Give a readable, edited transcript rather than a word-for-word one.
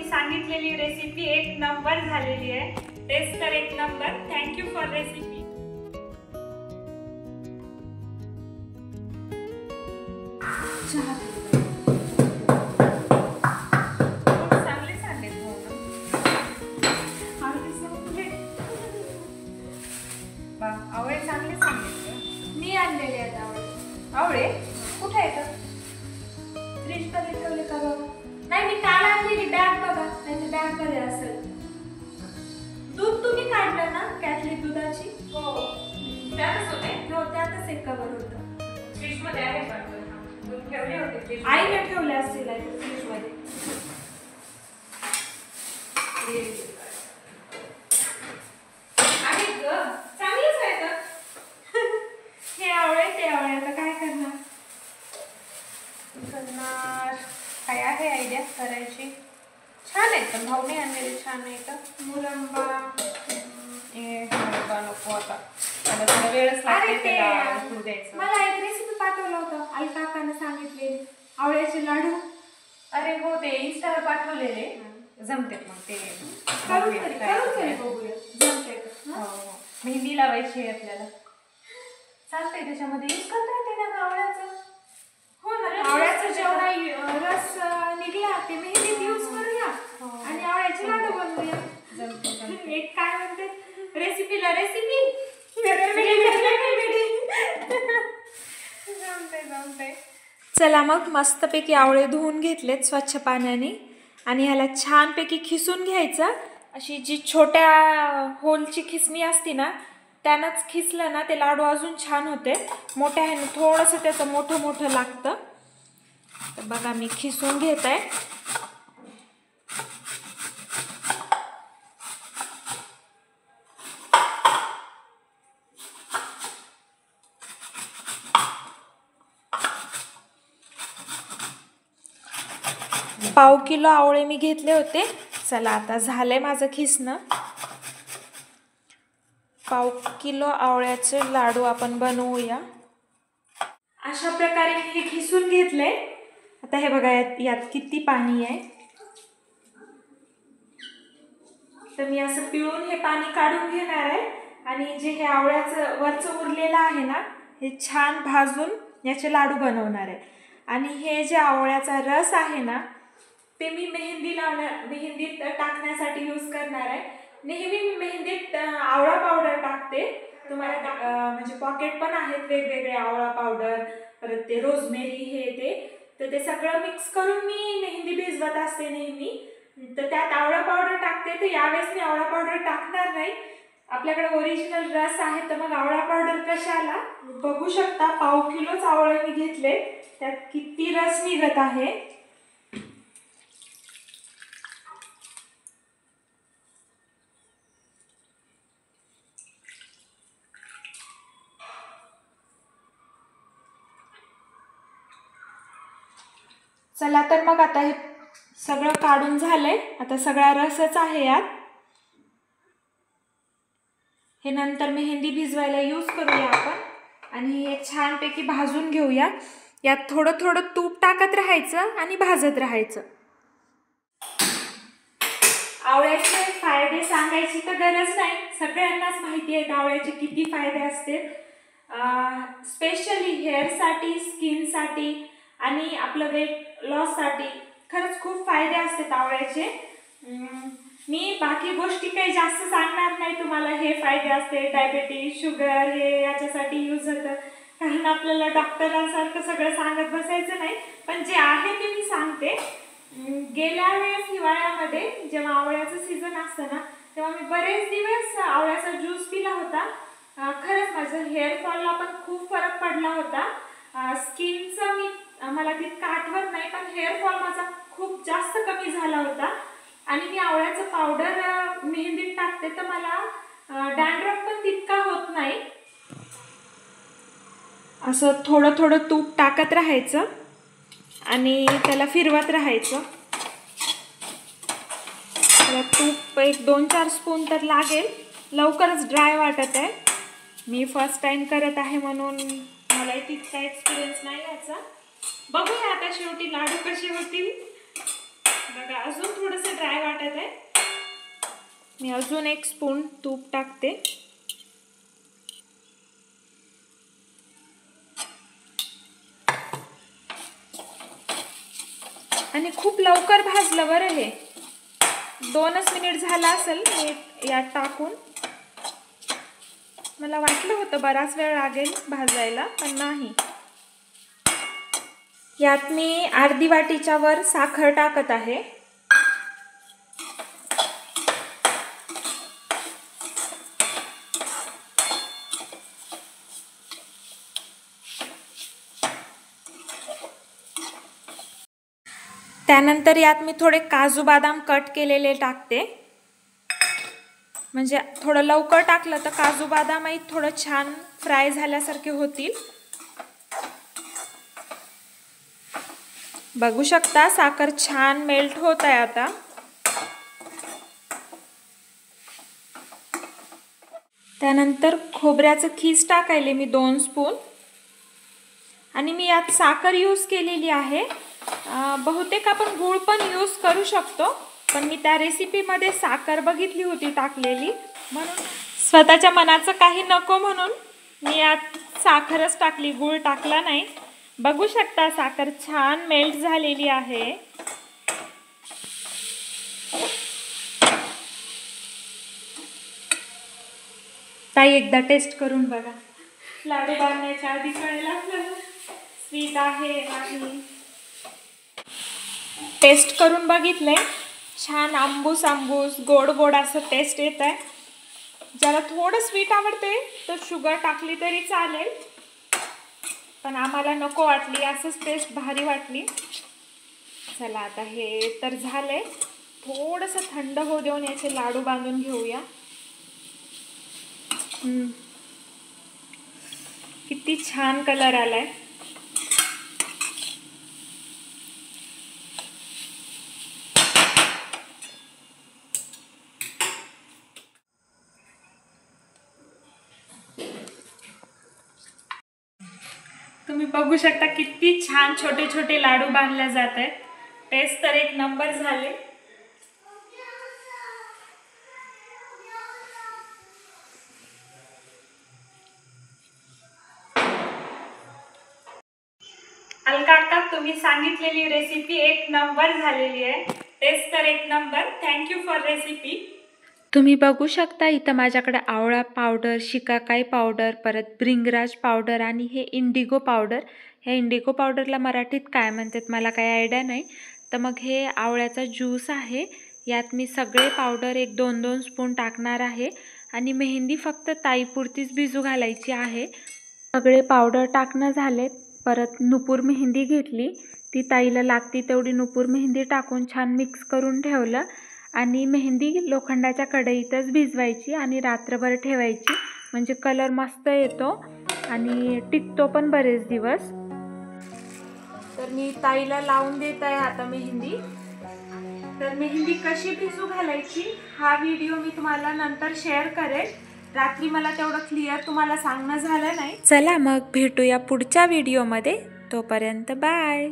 सांगितलेली रेसिपी एक नंबर झालेली आहे. टेस्ट तर एक number. Thank you for recipe. आवळे चांगले सांगितले. मी आणलेले आहेत आवळे. आवळे कुठे आहेत? फ्रीज मध्ये ठेवले का बाबा? नाही, मी काल आणलेली बॅग बघा. त्याच्या बॅग मध्ये असेल. दूध तुम्ही काढलं ना कॅटली दुधाची? हो, त्यातच होते. हो, त्यातच एक कवर होतं. फ्रीज मध्ये आहे का? दूध ठेवले होते फ्रीज. आईने ठेवले असतील फ्रीज मध्ये. हे आवळे ते आवळे. आता काय करणार? काय आहे आयडिया करायची? छान आहेत पण भाऊने आणलेले छान आहे का? मुरंबा. मुरंबा नको आता. मला थोडा वेळच लागते त्याला द्यायचं. मला एक रेसिपी पाठवलं होतं अलकाकाने सांगितले, आवळ्याचे लाडू. अरे हो, ते इंस्टावर पाठवलेले. जमते मग ते करून बघूया. जमते का? मेहंदी लावायची आहे आपल्याला. चालतंय, त्याच्यामध्ये यूज करता येते ना आवळ्याचं. हो ना, आवळ्याचा जेवढा रस निघला ते मेहंदीत यूज करूया आणि आवळ्याचे लाडू बनवूया. जमते. एक काय म्हणते, रेसिपीला रेसिपी. जमते. चला मग मस्तपैकी आवळे धुवून घेतलेत स्वच्छ पाण्याने आणि ह्याला छानपैकी खिसून घ्यायचं. अशी जी छोट्या होलची खिसणी असते ना त्यानंच खिसलं ना ते लाडू अजून छान होते. मोठ्या ह्याने थोडंसं त्याचं मोठं मोठं लागतं. तर बघा मी खिसून घेत आहे. पाव किलो आवळे मी घेतले होते. चला आता झालंय माझं खिसणं. पाव किलो आवळ्याचे लाडू आपण बनवूया. अशा प्रकारे मी हे खिसून घेतले. आता हे बघा यात किती पाणी आहे. तर मी असं पिळून हे पाणी काढून घेणार आहे आणि जे हे आवळ्याचं वरचं उरलेलं आहे ना हे छान भाजून याचे लाडू बनवणार आहे. आणि हे जे आवळ्याचा रस आहे ना ते मी मेहंदीत टाकण्यासाठी यूज करणार आहे. नेहमी मी मेहंदीत आवळा पावडर टाकते. तुम्हाला म्हणजे पॉकेट पण आहेत वेगवेगळे आवळा पावडर, परत ते रोजमेरी हे ते. तर ते सगळं मिक्स करून मी मेहंदी भिजवत असते नेहमी. तर त्यात आवळा पावडर टाकते. तर यावेळेस मी आवळा पावडर टाकणार नाही. आपल्याकडे ओरिजिनल रस आहे तर मग आवळा पावडर कशाला. बघू शकता पाव किलोच आवळे मी घेतले. त्यात किती रस निघत आहे. चला तर मग आता हे सगळं काढून झालंय. आता सगळा रसच आहे यात. हे नंतर मेहंदी भिजवायला यूज करूया आपण आणि हे छानपैकी भाजून घेऊया. यात थोडं थोडं तूप टाकत राहायचं आणि भाजत राहायचं. आवळ्याचे फायदे सांगायची तर गरज नाही. सगळ्यांनाच माहिती आहेत आवळ्याचे किती फायदे असते. स्पेशली हेअरसाठी, स्किनसाठी आणि आपलं वेट लॉससाठी खरंच खूप फायदे असतात आवळ्याचे. मी बाकी गोष्टी काही जास्त सांगणार नाही तुम्हाला. हे फायदे असते डायबेटीज, शुगर हे याच्यासाठी यूज होतं. कारण आपल्याला डॉक्टरांसारखं सगळं सांगत बसायचं नाही. पण जे आहे ते मी सांगते. गेल्या वेळेस हिवाळ्यामध्ये जेव्हा आवळ्याचं सीझन असतं ना तेव्हा मी बरेच दिवस आवळ्याचा ज्यूस पिला होता. खरंच माझं हेअरफॉलला पण खूप फरक पडला होता. स्किनचं मला तितकं आठवत नाही पण हेअरफॉल माझा खूप जास्त कमी झाला होता. आणि मी आवळ्याचं पावडर मेहंदीत टाकते तर मला डॅन्ड्रफ पण तितका होत नाही. असं थोडं थोडं तूप टाकत राहायचं आणि त्याला फिरवत राहायचं. त्याला तूप एक 2-4 स्पून तर लागेल. लवकरच ड्राय वाटत आहे. मी फर्स्ट टाइम करत आहे म्हणून मला तितका एक्सपिरियन्स नाही याचा. बघूया आता शेवटी लाडू कसे होतील. बघा अजून थोडंसं ड्राय वाटत आहे. मी अजून 1 स्पून तूप टाकते. आणि खूप लवकर भाजलं बरं हे. 2च मिनिट झाला असेल मी यात टाकून. मला वाटलं होतं बराच वेळ लागेल भाजायला, पण नाही. यात मी अर्धी वाटीच्या वर साखर टाकत आहे. त्यानंतर यात मी थोडे काजू बदाम कट केलेले टाकते. म्हणजे थोडं लवकर टाकलं तर काजू बदामही थोडं छान फ्राय झाल्यासारखे होतील. बघू शकता साखर छान मेल्ट होत आहे आता. त्यानंतर खोबऱ्याचं खीस टाकायले मी 2 स्पून. आणि मी यात साखर यूज केलेली आहे. बहुतेक आपण गूळ पण यूज करू शकतो, पण मी त्या रेसिपीमध्ये साखर बघितली होती टाकलेली, म्हणून स्वतःच्या मनाचं काही नको म्हणून मी यात साखरच टाकली, गूळ टाकला नाही. बघू शकता साखर छान मेल्ट झालेली आहे. ताई एकदा टेस्ट करून बघा. लाडू बांधण्याच्या आधी कळेल आपल्याला स्वीट आहे नाही. टेस्ट करून बघितले, छान आंबूस आंबूस गोड गोड असं टेस्ट येत आहे. ज्याला थोडं स्वीट आवडते तर शुगर टाकली तरी चालेल, पण आम्हाला नको वाटली, असंच टेस्ट भारी वाटली. चला आता हे तर झालंय. थोडंसं थंड होऊ देऊन याचे लाडू बांधून घेऊया. किती छान कलर आलाय. तुम्ही बघू शकता किती छान छोटे छोटे लाडू बांधले जात आहेत. टेस्ट तर 1 नंबर झाले. अलका अक्का, तुम्ही सांगितलेली रेसिपी 1 नंबर झालेली आहे. टेस्ट तर 1 नंबर. Thank you for recipe. तुम्ही बघू शकता इथं माझ्याकडे आवळा पावडर, शिकाकाई पावडर, परत भृंगराज पावडर आणि हे इंडिगो पावडर. ह्या इंडिगो पावडरला मराठीत काय म्हणतात मला काही आयडिया नाही. तर मग हे आवळ्याचा ज्यूस आहे. यात मी सगळे पावडर 1-2 स्पून टाकणार आहे. आणि मेहंदी फक्त ताईपुरतीच भिजू घालायची आहे. सगळे पावडर टाकणं झाले. परत नुपूर मेहंदी घेतली, ती ताईला लागती तेवढी नुपूर मेहंदी टाकून छान मिक्स करून ठेवलं. आणि मेहंदी लोखंडाच्या कढईतच भिजवायची आणि रात्रभर ठेवायची, म्हणजे कलर मस्त येतो आणि टिकतो पण बरेच दिवस. तर मी ताईला लावून देत आहे आता मेहंदी. तर मेहंदी कशी भिजू घालायची हा व्हिडिओ मी तुम्हाला नंतर शेअर करेल. रात्री मला तेवढं क्लिअर तुम्हाला सांगणं झालं नाही. चला मग भेटूया पुढच्या व्हिडिओमध्ये. तोपर्यंत बाय.